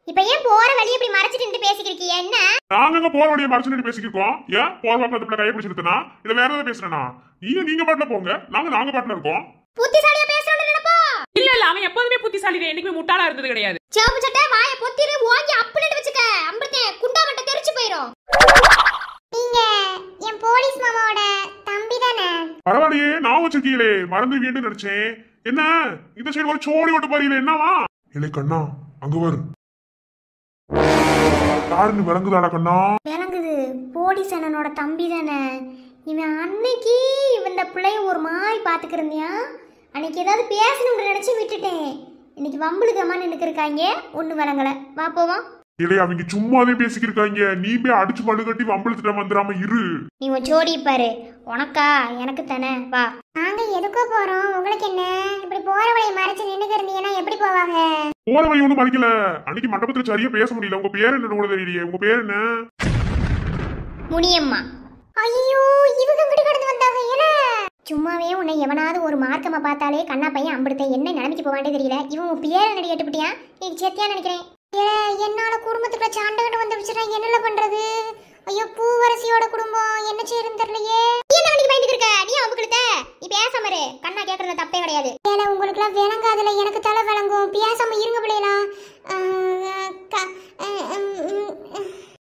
இப்ப ஏன் போற வழி இப்படி மறைச்சிட்டு நின்னு பேசிக்கிறீங்க? என்ன நாங்க போற வழியை மறைச்சு பேசிக்கிருக்கோம். ஏன் போற வாக்கில அந்த பிள்ளை கையை பிடிச்சிருந்தா இல்ல வேற ஏதாவது பேசுறேனா? நீங்க பாட்டுல போங்க, நாங்க பாட்டுல இருக்கோம். புத்திசாலியா பேசுறான்னு நினைப்பா? இல்ல இல்ல அவன் எப்போதுமே புத்திசாலிதான். என்னைக்குமே முட்டாளா இருந்தது கிடையாது. சேப்பு சட்டை வாய பொத்திரு ஓங்கி அப்படிட்டு வச்சுக்க. அம்புட்டே குண்டாவட்ட தெரிச்சு போயிரும். நீங்க என் போலீஸ் மாமாவோட தம்பி தானே? பரவாயில்லையே, நான் வச்சிருக்கீங்களே, மறந்து வீண்டு நினைச்சேன். என்ன இந்த சைடு ஒரு சோழி ஓட்டு பாருங்களே, என்னவா? இல்லை கண்ணா, அங்க வரு. யாருன்னு விளங்குதாடா கண்ணா? விளங்குது. போலீஸ் அண்ணனோட தம்பி தானே? இவன் அன்னைக்கு இந்த பிள்ளைய ஒரு மாதிரி பாத்துக்கிருந்தியா? அன்னைக்கு ஏதாவது பேசணும்னு நினைச்சு விட்டுட்டேன். இன்னைக்கு வம்புழுக்கமா நினைக்க இருக்காங்க. ஒண்ணு விளங்கல. வா போவோம். இல்லை அவங்க சும்மாவே பேசிக்கிருக்காங்க. நீ போய் அடிச்சு மண்ணு கட்டி வம்பளுத்திட்ட வந்துடாம இரு. நீ உன் ஜோடி பாரு. உனக்கா எனக்கு தானே? வா. நாங்க எதுக்கோ போறோம், உங்களுக்கு என்ன? இப்படி போற வழியை மறைச்சு நின்னுக்கு இருந்தீங்கன்னா எப்படி போவாங்க? போற வழி ஒண்ணும் மறைக்கல. அன்னைக்கு மண்டபத்துல சரியா பேச முடியல. உங்க பேர் என்ன கூட தெரியலையே. உங்க பேர் என்ன? முனியம்மா. ஐயோ இவங்க இப்படி கடந்து வந்தாங்க. ஏல சும்மாவே உன்னை எவனாவது ஒரு மார்க்கமா பார்த்தாலே கண்ணா பையன் அம்பிடுத்த என்ன நிலைமைக்கு போவாண்டே தெரியல. இவன் உன் பேரை நடி கேட்டுப்பிட்டியா? நீ சேத்தியா நினைக்கிறேன். என்னால குடும்பத்துக்குள்ள சாண்டகண்டு வந்து வச்சுட்டா என்னல பண்றது? ஐயோ பூவரசியோட குடும்பம் என்ன செய்யறதுன்னு தெரியலையே. நீ என்ன வண்டிக்கு பயந்துட்டு இருக்க? நீ அம்புக்கிட்ட நீ பேசாம இரு. கண்ணா கேக்குறது தப்பே கிடையாது. ஏல உங்களுக்கு எல்லாம் விளங்காதுல, எனக்கு தலை விளங்கும். பேசாம இருங்க பிள்ளைகளா.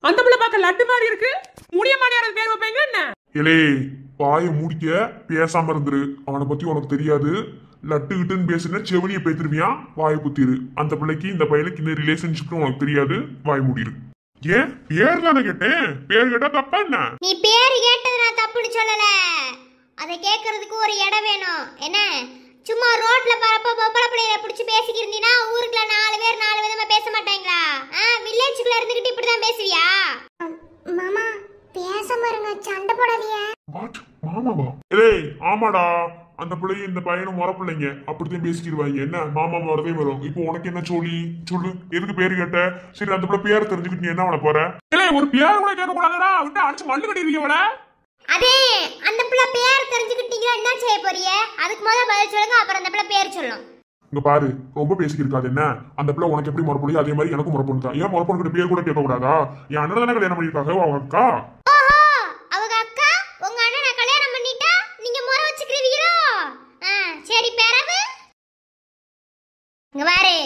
அந்த புள்ள பார்க்க லட்டு மாதிரி இருக்கு. முடியமான யாராவது பேர் வைப்பீங்க என்ன? இலே வாயை மூடிக்க, பேசாம இருந்துரு. அவனை பத்தி உனக்கு தெரியாது. லட்டுக்கிட்டுன்னு பேசுனா செவனியை பேத்துருவியான். வாயை புத்திரு. அந்த பிள்ளைக்கு இந்த பையனுக்கு இந்த ரிலேஷன்ஷிப் உனக்கு தெரியாது. வாய் மூடிரு. ஏன் பேர் தானே கேட்டேன். பேர் கேட்டா தப்பா என்ன? நீ பேரு கேட்டது நான் தப்புன்னு சொல்லல. அதை கேட்கறதுக்கு ஒரு இடம் வேணும். என்ன சும்மா ரோட்ல பரப்ப பொம்பளை பிள்ளைகளை பிடிச்சி பேசிக்கிருந்தீங்கன்னா ஊருக்குள்ள 4 பேர் 4 விதமா பேச மாட்டாங்களா? வில்லேஜுக்குள்ள இருந்துகிட்டு இப்படிதான் பேசுவியா? மாமா பேசாம இருங்க, சண்டை போடாதீங்க. வாட் மாமாவா? ஏய் ஆமாடா, அந்த பிள்ளையும் இந்த பையனும் முறை பிள்ளைங்க. அப்படித்தான் பேசிக்கிடுவாங்க. என்ன மாமா வரதே வரும். இப்போ உனக்கு என்ன சொல்லி சொல்லு. எதுக்கு பேரு கேட்ட? சரி அந்த பிள்ளை பேரை தெரிஞ்சுக்கிட்டு நீ என்ன பண்ண போற? இல்லை ஒரு பேர் கூட கேட்க கூடாதுடா. விட்டு அடிச்சு மல்லு கட்டிருக்கீங்கள. அதே அந்த பிள்ளை பேர் தெரிஞ்சுக்கிட்டீங்களா என்ன செய்ய போறீங்க? அதுக்கு முதல்ல பதில் சொல்லுங்க, அப்புறம் அந்த பிள்ளை பேர் சொல்லும். இங்க பாரு, ரொம்ப பேசிக்கிருக்காது. என்ன அந்த பிள்ளை உனக்கு எப்படி முறை பொழியும் அதே மாதிரி எனக்கும் முறை பொண்ணு தான். ஏன் முறை பொண்ணு கிட்ட பேர் கூட கேட்க கூடாதா? என் அண்ணன் தானே கல்யாணம் பண்ணிருக்காங்க. அவங்க அக்கா. ஓஹோ அவங்க அக்கா உங்க அண்ணனை கல்யாணம் பண்ணிட்டா நீங்க முறை வச்சுக்கிறீங்களோ? சரி பிறகு இங்க பாரு,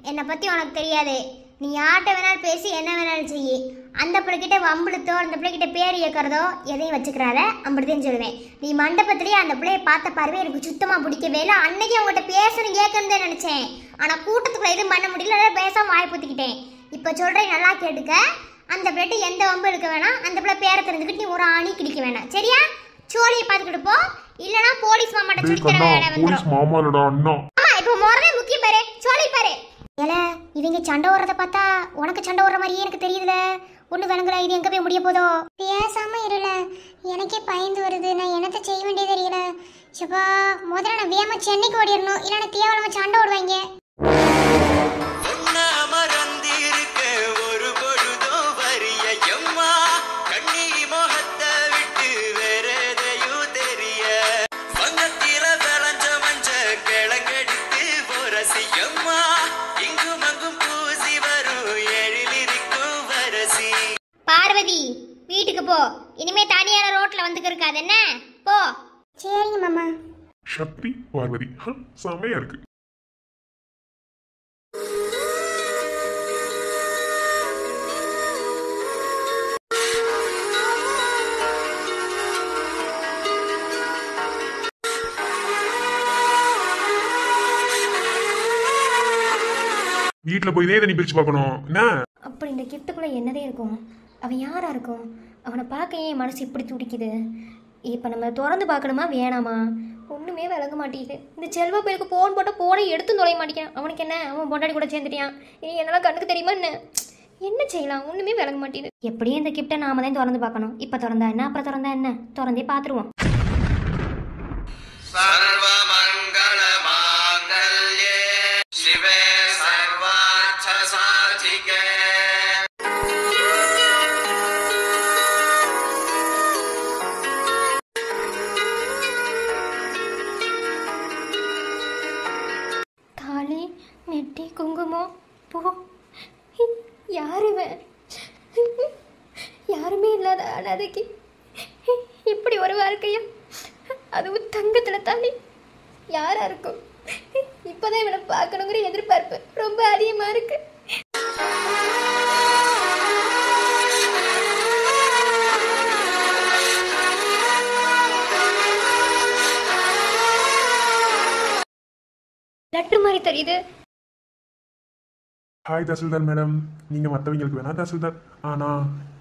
என்னை பத்தி உனக்கு தெரியாது. நீ யார்கிட்ட வேணாலும் பேசி என்ன வேணாலும் செய்யி. அந்த பிள்ளைகிட்ட வம்பிழுத்தோ அந்த பிள்ளைகிட்ட பேர் இயக்கிறதோ எதையும் வச்சுக்கிறாத. அப்படிதான் சொல்லுவேன். நீ மண்டபத்திலேயே அந்த பிள்ளைய பார்த்த பார்வை எனக்கு சுத்தமா பிடிக்கவே இல்லை. அன்னைக்கு அவங்ககிட்ட பேசணும் கேட்கணும்னு நினைச்சேன். ஆனா கூட்டத்துக்குள்ள எதுவும் பண்ண முடியல, பேசாம வாய் புத்திக்கிட்டேன். இப்ப சொல்றேன், நல்லா கேட்டுக்க. அந்த பிள்ளைகிட்ட எந்த வம்பு எடுக்க வேணாம். அந்த பிள்ளை பேரை தெரிஞ்சுக்கிட்டு நீ ஒரு ஆணி கிடிக்க வேணாம். சரியா? சோழியை பார்த்துக்கிட்டு போ. இல்லனா போலீஸ் மாமாட்ட சொல்லி தர வேண்டாம். போலீஸ் மாமா இல்லடா அண்ணா. ஆமா இப்போ முறவே முக்கியம் பாரு. சோழி பாரு. ஏல இவங்க சண்டை ஓடுறத பார்த்தா உனக்கு சண்டை ஓடுற மாதிரியே எனக்கு தெரியுதுல. ஒண்ணு விளங்கல. இது எங்க போய் முடிய போதோ? பேசாம இருல, எனக்கே பயந்து வருது. நான் என்னத்த செய்ய வேண்டியது தெரியல. சப்பா முதல்ல நான் வேகமா சென்னைக்கு ஓடிடணும். இல்லைன்னா தேவலமா சண்டை ஓடுவாங்க. பார்வதி வீட்டுக்கு போ. இனிமே தனியான ரோட்ல வந்து இருக்காது என்ன? போ. சரிங்க மாமா. சக்தி பார்வதி செமையா இருக்கு. வீட்டுல போய் தான் நீ பிரிச்சு பார்க்கணும் என்ன? அப்படி இந்த கிஃப்ட்டுக்குள்ள என்னதே இருக்கும்? அவன் யாரா இருக்கும்? அவனை பார்க்க ஏன் மனசு இப்படி துடிக்குது? இப்போ நம்ம திறந்து பார்க்கணுமா வேணாமா? ஒன்றுமே விளங்க மாட்டேங்குது. இந்த செல்வ பையலுக்கு ஃபோன் போட்டால் ஃபோனை எடுத்து தொலைய மாட்டேங்கான். அவனுக்கு என்ன, அவன் பொண்டாடி கூட சேர்ந்துட்டான். இனி என்னெல்லாம் கண்ணுக்கு தெரியுமா என்ன செய்யலாம்? ஒன்றுமே விளங்க மாட்டேங்குது. எப்படியும் இந்த கிஃப்ட்டை நாம தான் திறந்து பார்க்கணும். இப்போ திறந்தா என்ன, அப்புறம் திறந்தா என்ன? திறந்தே பார்த்துருவோம். சர்வமங்கள மாங்கல்யே சிவே சர்வார்த்த சாதிகே. தாலி, மெட்டி, குங்குமம், பூ. யாரு இவன்? யாருமே இல்லாத அனாதைக்கு இப்படி ஒரு வாழ்க்கையா? அதுவும் தங்கத்துல தாண்டி யாரா இருக்கும்? இப்பதான் இவனை பார்க்கணுங்கிற எதிர்பார்ப்பு ரொம்ப அதிகமா இருக்கு. லட்டு மாதிரி தெரியுது. ஹாய் தாசில்தார் மேடம், நீங்க மற்றவங்களுக்கு வேணா தாசில்தார், ஆனா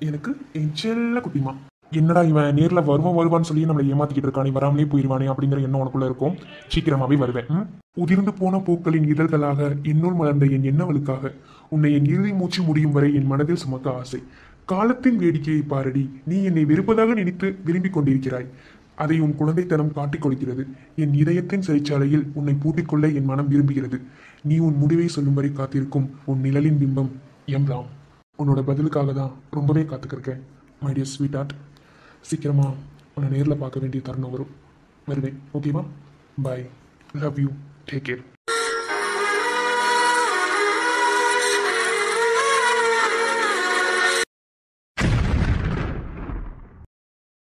எனக்கு என் செல்ல குட்டிமா. என்னடா இவன் நேர்ல வருவான்னு சொல்லி நம்மளை ஏமாத்திக்கிட்டு இருக்கானே, வராமலே போயிடுவானே அப்படிங்கிற எண்ணம் உனக்குள்ள இருக்கும். சீக்கிரமாவே வருவேன். உதிர்ந்து போன பூக்களின் இதழ்களாக என்னுள் மலர்ந்த என் எண்ணவளுக்காக உன்னை என் இறுதி மூச்சு முடியும் வரை என் மனதில் சுமக்க ஆசை. காலத்தின் வேடிக்கையை பாரடி, நீ என்னை வெறுப்பதாக நினைத்து விரும்பிக் கொண்டிருக்கிறாய். அதை உன் குழந்தைத்தனம் காட்டிக் கொடுக்கிறது. என் இதயத்தின் சிறைச்சாலையில் உன்னை பூட்டிக்கொள்ள என் மனம் விரும்புகிறது. நீ உன் முடிவை சொல்லும் வரை காத்திருக்கும் உன் நிழலின் பிம்பம் எம் ராம். உன்னோட பதிலுக்காக தான் ரொம்பவே காத்துக்கிருக்கேன் மை டியர் ஸ்வீட் ஆர்ட். சீக்கிரமா உன்னை நேரில் பார்க்க வேண்டிய தருணம் வருவேன். ஓகேவா? பாய், லவ் யூ, டேக் கேர்.